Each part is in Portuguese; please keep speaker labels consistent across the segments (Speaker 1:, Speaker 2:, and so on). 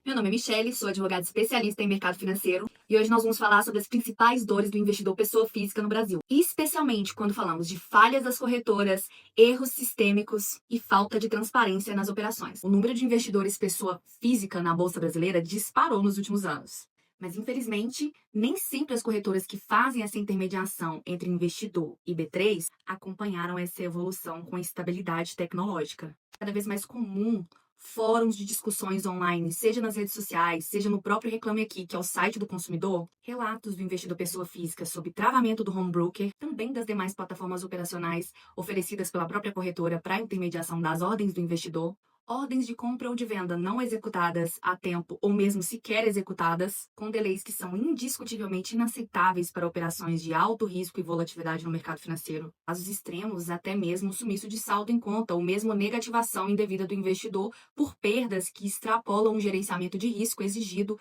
Speaker 1: Meu nome é Michele, sou advogada especialista em mercado financeiro e hoje nós vamos falar sobre as principais dores do investidor pessoa física no Brasil, especialmente quando falamos de falhas das corretoras, erros sistêmicos e falta de transparência nas operações. O número de investidores pessoa física na Bolsa Brasileira disparou nos últimos anos. Mas, infelizmente, nem sempre as corretoras que fazem essa intermediação entre investidor e B3 acompanharam essa evolução com estabilidade tecnológica. Cada vez mais comum fóruns de discussões online, seja nas redes sociais, seja no próprio Reclame Aqui, que é o site do consumidor, relatos do investidor pessoa física sobre travamento do home broker, também das demais plataformas operacionais oferecidas pela própria corretora para intermediação das ordens do investidor, ordens de compra ou de venda não executadas a tempo ou mesmo sequer executadas, com delays que são indiscutivelmente inaceitáveis para operações de alto risco e volatilidade no mercado financeiro. Casos extremos, até mesmo sumiço de saldo em conta ou mesmo negativação indevida do investidor por perdas que extrapolam o gerenciamento de risco exigido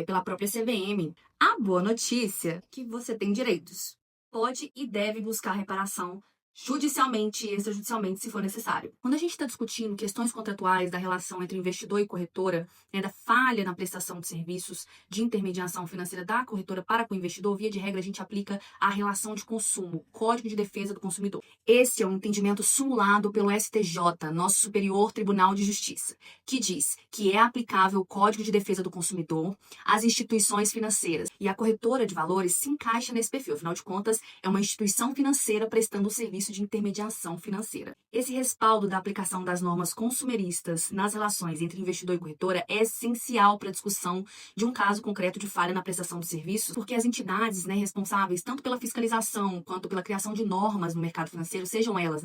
Speaker 1: pela própria CVM. A boa notícia é que você tem direitos. Pode e deve buscar reparação judicialmente e extrajudicialmente, se for necessário. Quando a gente está discutindo questões contratuais da relação entre investidor e corretora, da falha na prestação de serviços de intermediação financeira da corretora para com o investidor, via de regra, a gente aplica a relação de consumo, Código de Defesa do Consumidor. Esse é um entendimento simulado pelo STJ, nosso Superior Tribunal de Justiça, que diz que é aplicável o Código de Defesa do Consumidor às instituições financeiras. E a corretora de valores se encaixa nesse perfil, afinal de contas, é uma instituição financeira prestando o serviço de intermediação financeira. Esse respaldo da aplicação das normas consumeristas nas relações entre investidor e corretora é essencial para a discussão de um caso concreto de falha na prestação de serviços, porque as entidades responsáveis tanto pela fiscalização quanto pela criação de normas no mercado financeiro, sejam elas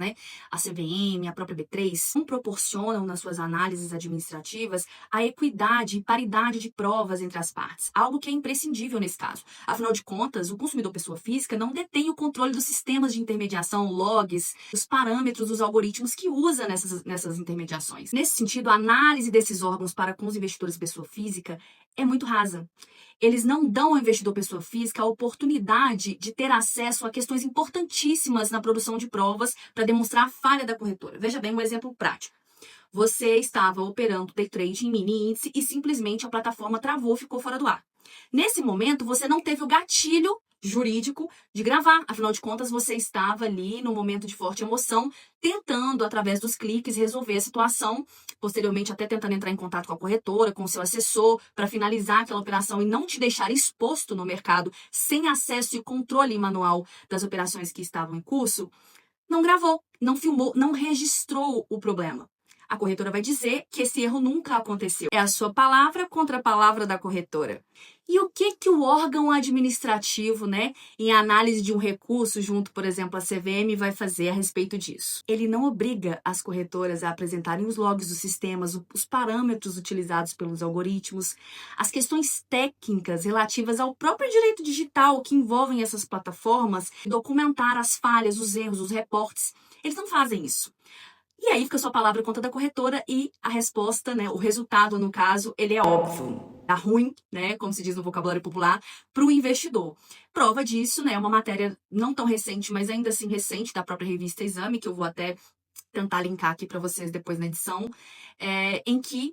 Speaker 1: a CVM, a própria B3, não proporcionam nas suas análises administrativas a equidade e paridade de provas entre as partes, algo que é imprescindível nesse caso. Afinal de contas, o consumidor pessoa física não detém o controle dos sistemas de intermediação, logs, os parâmetros dos algoritmos que usa nessas intermediações. Nesse sentido, a análise desses órgãos para com os investidores pessoa física é muito rasa. Eles não dão ao investidor pessoa física a oportunidade de ter acesso a questões importantíssimas na produção de provas para demonstrar a falha da corretora. Veja bem um exemplo prático. Você estava operando day trade em mini índice e simplesmente a plataforma travou, ficou fora do ar. Nesse momento, você não teve o gatilho jurídico de gravar. Afinal de contas, você estava ali no momento de forte emoção, tentando, através dos cliques, resolver a situação, posteriormente até tentando entrar em contato com a corretora, com o seu assessor, para finalizar aquela operação e não te deixar exposto no mercado, sem acesso e controle manual das operações que estavam em curso. Não gravou, não filmou, não registrou o problema. A corretora vai dizer que esse erro nunca aconteceu. É a sua palavra contra a palavra da corretora. E o que o órgão administrativo, em análise de um recurso junto, por exemplo, à CVM, vai fazer a respeito disso? Ele não obriga as corretoras a apresentarem os logs dos sistemas, os parâmetros utilizados pelos algoritmos, as questões técnicas relativas ao próprio direito digital que envolvem essas plataformas, documentar as falhas, os erros, os reportes. Eles não fazem isso. E aí fica a sua palavra contra da corretora e a resposta, o resultado, no caso, ele é óbvio. Tá ruim, como se diz no vocabulário popular, para o investidor. Prova disso, uma matéria não tão recente, mas ainda assim recente, da própria revista Exame, que eu vou até tentar linkar aqui para vocês depois na edição, em que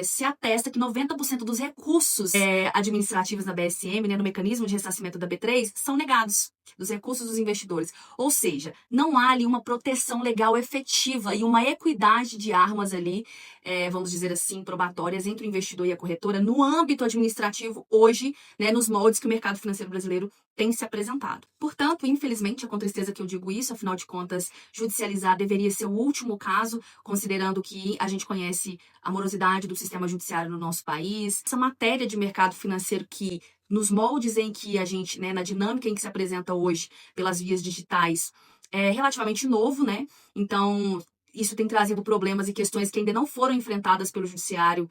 Speaker 1: se atesta que 90% dos recursos administrativos na BSM, no mecanismo de ressarcimento da B3, são negados, dos recursos dos investidores. Ou seja, não há ali uma proteção legal efetiva e uma equidade de armas ali, vamos dizer assim, probatórias entre o investidor e a corretora no âmbito administrativo hoje, nos moldes que o mercado financeiro brasileiro tem se apresentado. Portanto, infelizmente, é com tristeza que eu digo isso, afinal de contas, judicializar deveria ser o último caso, considerando que a gente conhece a morosidade do sistema judiciário no nosso país. Essa matéria de mercado financeiro que, nos moldes em que a gente, na dinâmica em que se apresenta hoje pelas vias digitais, é relativamente novo, Então, isso tem trazido problemas e questões que ainda não foram enfrentadas pelo judiciário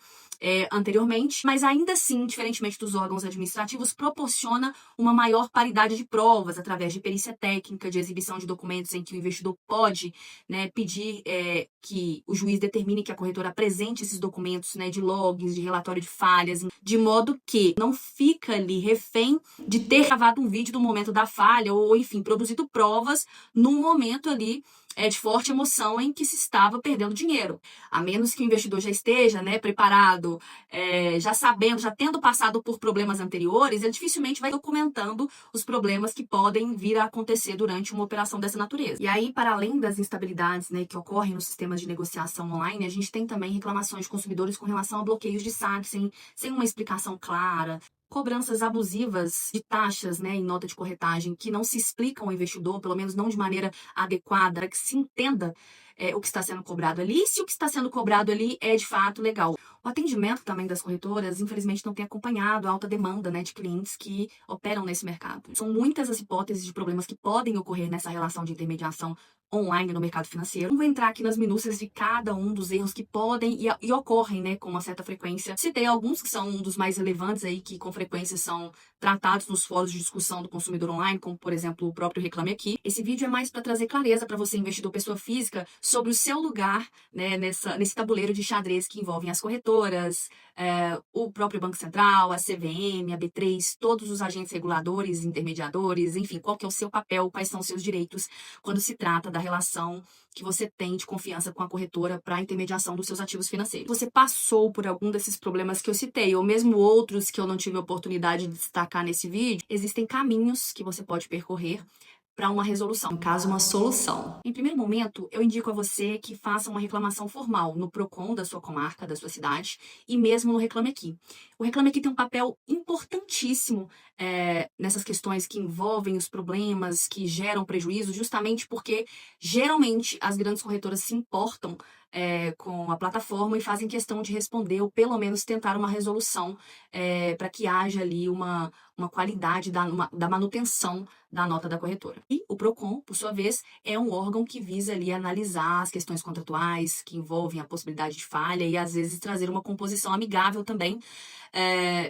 Speaker 1: anteriormente, mas ainda assim, diferentemente dos órgãos administrativos, proporciona uma maior paridade de provas através de perícia técnica, de exibição de documentos em que o investidor pode pedir que o juiz determine que a corretora apresente esses documentos de logs, de relatório de falhas, de modo que não fica ali refém de ter gravado um vídeo do momento da falha ou, enfim, produzido provas no momento ali de forte emoção em que se estava perdendo dinheiro. A menos que o investidor já esteja, né, preparado, já sabendo, já tendo passado por problemas anteriores, ele dificilmente vai documentando os problemas que podem vir a acontecer durante uma operação dessa natureza. E aí, para além das instabilidades, né, que ocorrem nos sistemas de negociação online, a gente tem também reclamações de consumidores com relação a bloqueios de saque sem uma explicação clara, cobranças abusivas de taxas, né, em nota de corretagem que não se explicam ao investidor, pelo menos não de maneira adequada, para que se entenda o que está sendo cobrado ali, e se o que está sendo cobrado ali é de fato legal. O atendimento também das corretoras, infelizmente, não tem acompanhado a alta demanda, né, de clientes que operam nesse mercado. São muitas as hipóteses de problemas que podem ocorrer nessa relação de intermediação online no mercado financeiro. Não vou entrar aqui nas minúcias de cada um dos erros que podem e ocorrem, né, com uma certa frequência. Citei alguns que são um dos mais relevantes aí, que com frequência são tratados nos fóruns de discussão do consumidor online, como, por exemplo, o próprio Reclame Aqui. Esse vídeo é mais para trazer clareza para você, investidor pessoa física, sobre o seu lugar, né, nesse tabuleiro de xadrez que envolvem as corretoras, o próprio Banco Central, a CVM, a B3, todos os agentes reguladores, intermediadores, enfim, qual que é o seu papel, quais são os seus direitos quando se trata da relação que você tem de confiança com a corretora para a intermediação dos seus ativos financeiros. Você passou por algum desses problemas que eu citei, ou mesmo outros que eu não tive a oportunidade de destacar nesse vídeo, existem caminhos que você pode percorrer para uma resolução, no caso, uma solução. Em primeiro momento, eu indico a você que faça uma reclamação formal no Procon da sua comarca, da sua cidade, e mesmo no Reclame Aqui. O Reclame Aqui tem um papel importantíssimo nessas questões que envolvem os problemas, que geram prejuízo, justamente porque, geralmente, as grandes corretoras se importam com a plataforma e fazem questão de responder, ou pelo menos tentar uma resolução para que haja ali uma qualidade da manutenção da nota da corretora. E o Procon, por sua vez, é um órgão que visa ali analisar as questões contratuais que envolvem a possibilidade de falha e, às vezes, trazer uma composição amigável também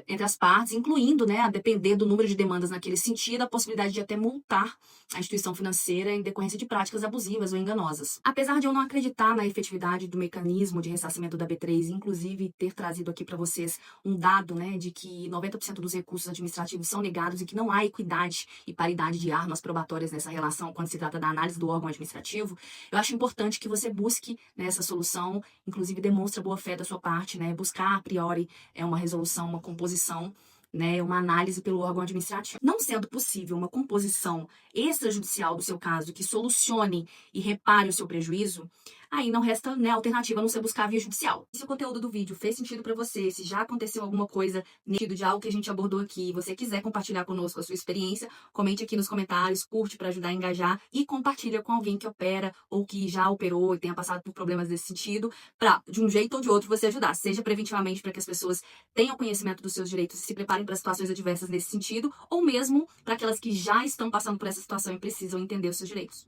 Speaker 1: entre as partes, incluindo, né, a depender do número de demandas naquele sentido, a possibilidade de até multar a instituição financeira em decorrência de práticas abusivas ou enganosas. Apesar de eu não acreditar na efetividade do mecanismo de ressarcimento da B3, inclusive ter trazido aqui para vocês um dado, né, de que 90% dos recursos administrativos são negados e que não há equidade e paridade de armas probatórias nessa relação quando se trata da análise do órgão administrativo, eu acho importante que você busque nessa solução, inclusive demonstre a boa-fé da sua parte, né, buscar a priori uma resolução, uma composição, né, uma análise pelo órgão administrativo. Não sendo possível uma composição extrajudicial do seu caso que solucione e repare o seu prejuízo, aí não resta, né, alternativa a não ser buscar a via judicial. Se o conteúdo do vídeo fez sentido para você, se já aconteceu alguma coisa no sentido de algo que a gente abordou aqui, e você quiser compartilhar conosco a sua experiência, comente aqui nos comentários, curte para ajudar a engajar e compartilha com alguém que opera ou que já operou e tenha passado por problemas desse sentido, para, de um jeito ou de outro, você ajudar, seja preventivamente para que as pessoas tenham conhecimento dos seus direitos e se preparem para situações adversas nesse sentido, ou mesmo para aquelas que já estão passando por essa situação e precisam entender os seus direitos.